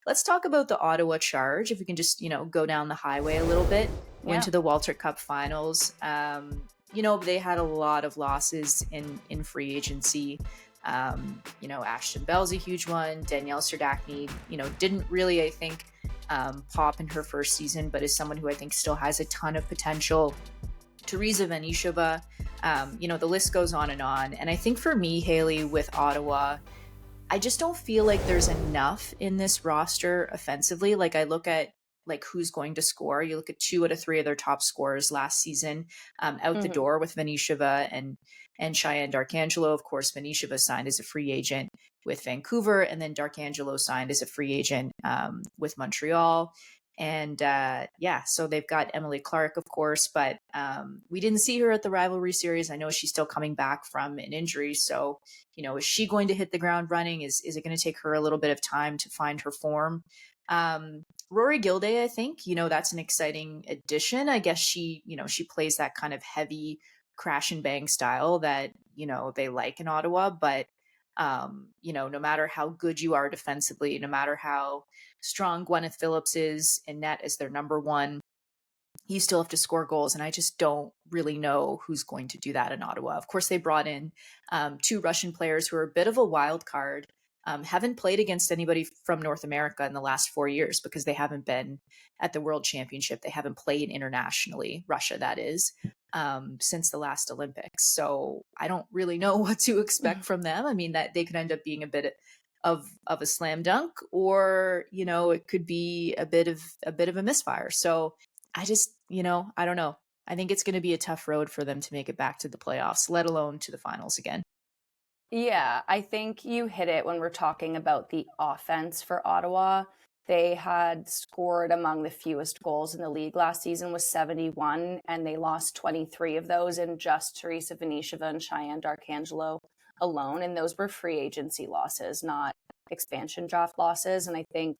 let's talk about the Ottawa Charge. If we can just, go down the highway a little bit, went Yeah. to the Walter Cup finals. They had a lot of losses in free agency. Ashton Bell's a huge one. Danielle Serdachny, didn't really, I think, pop in her first season, but is someone who I think still has a ton of potential. Teresa Vanishova, the list goes on. And I think for me, Hailey, with Ottawa, I just don't feel like there's enough in this roster offensively. Like I look at who's going to score. You look at 2 out of 3 of their top scorers last season out the hmm door with Vanishova and Cheyenne Darkangelo. Of course, Vanishova signed as a free agent with Vancouver, and then Darkangelo signed as a free agent with Montreal. And so they've got Emily Clark, of course, but we didn't see her at the rivalry series. I know she's still coming back from an injury. So, is she going to hit the ground running? Is it going to take her a little bit of time to find her form? Rory Gilday, I think, that's an exciting addition. I guess she plays that kind of heavy crash and bang style that, they like in Ottawa. But, no matter how good you are defensively, no matter how strong Gwyneth Phillips is in net as their number one, you still have to score goals. And I just don't really know who's going to do that in Ottawa. Of course, they brought in 2 Russian players who are a bit of a wild card. Haven't played against anybody from North America in the last 4 years because they haven't been at the World Championship. They haven't played internationally, Russia, that is, since the last Olympics. So I don't really know what to expect from them. I mean, that they could end up being a bit of a slam dunk, or it could be a bit of a misfire. So I just, I don't know. I think it's going to be a tough road for them to make it back to the playoffs, let alone to the finals again. Yeah, I think you hit it when we're talking about the offense for Ottawa. They had scored among the fewest goals in the league last season with 71, and they lost 23 of those in just Teresa Vanishova and Cheyenne Darkangelo alone. And those were free agency losses, not expansion draft losses. And I think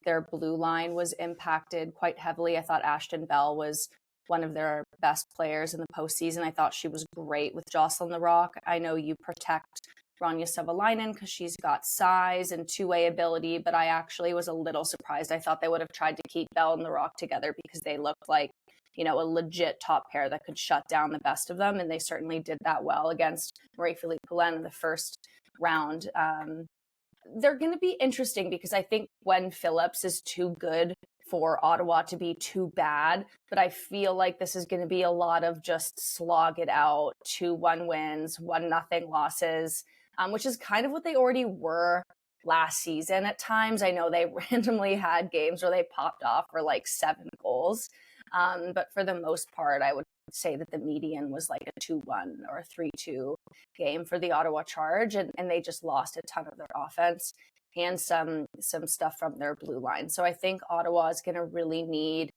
their blue line was impacted quite heavily. I thought Ashton Bell was one of their best players in the postseason. I thought she was great with Jocelyn the Rock. I know you protect Rania Savalainen because she's got size and two-way ability, but I actually was a little surprised. I thought they would have tried to keep Bell and the Rock together because they looked like, a legit top pair that could shut down the best of them, and they certainly did that well against Marie-Philippe Poulin in the first round. They're going to be interesting because I think Gwen Phillips is too good for Ottawa to be too bad, but I feel like this is going to be a lot of just slog it out, 2-1 wins, 1-0 losses, which is kind of what they already were last season at times. I know they randomly had games where they popped off for like 7 goals, but for the most part, I would say that the median was like a 2-1 or a 3-2 game for the Ottawa Charge, and they just lost a ton of their offense and some stuff from their blue line. So I think Ottawa is going to really need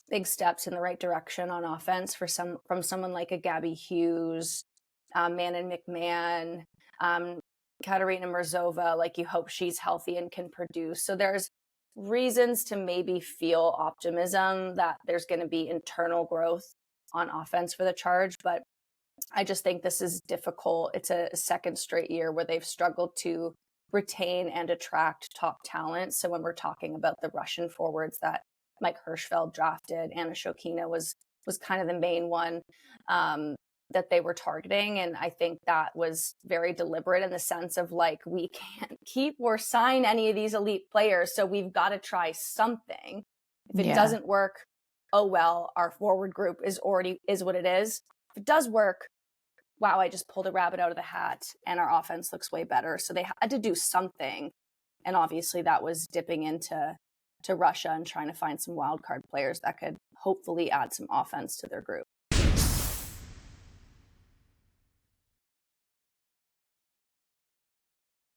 big steps in the right direction on offense from someone like a Gabby Hughes, Manon McMahon, Katerina Murzova. Like, you hope she's healthy and can produce. So there's reasons to maybe feel optimism that there's going to be internal growth on offense for the Charge, but I just think this is difficult. It's a second straight year where they've struggled to retain and attract top talent. So when we're talking about the Russian forwards that Mike Hirschfeld drafted, Anna Shokina was kind of the main one that they were targeting. And I think that was very deliberate in the sense of like, we can't keep or sign any of these elite players. So we've got to try something. If it doesn't work, oh well, our forward group is what it is. If it does work, wow, I just pulled a rabbit out of the hat and our offense looks way better. So they had to do something. And obviously that was dipping into Russia and trying to find some wild card players that could hopefully add some offense to their group.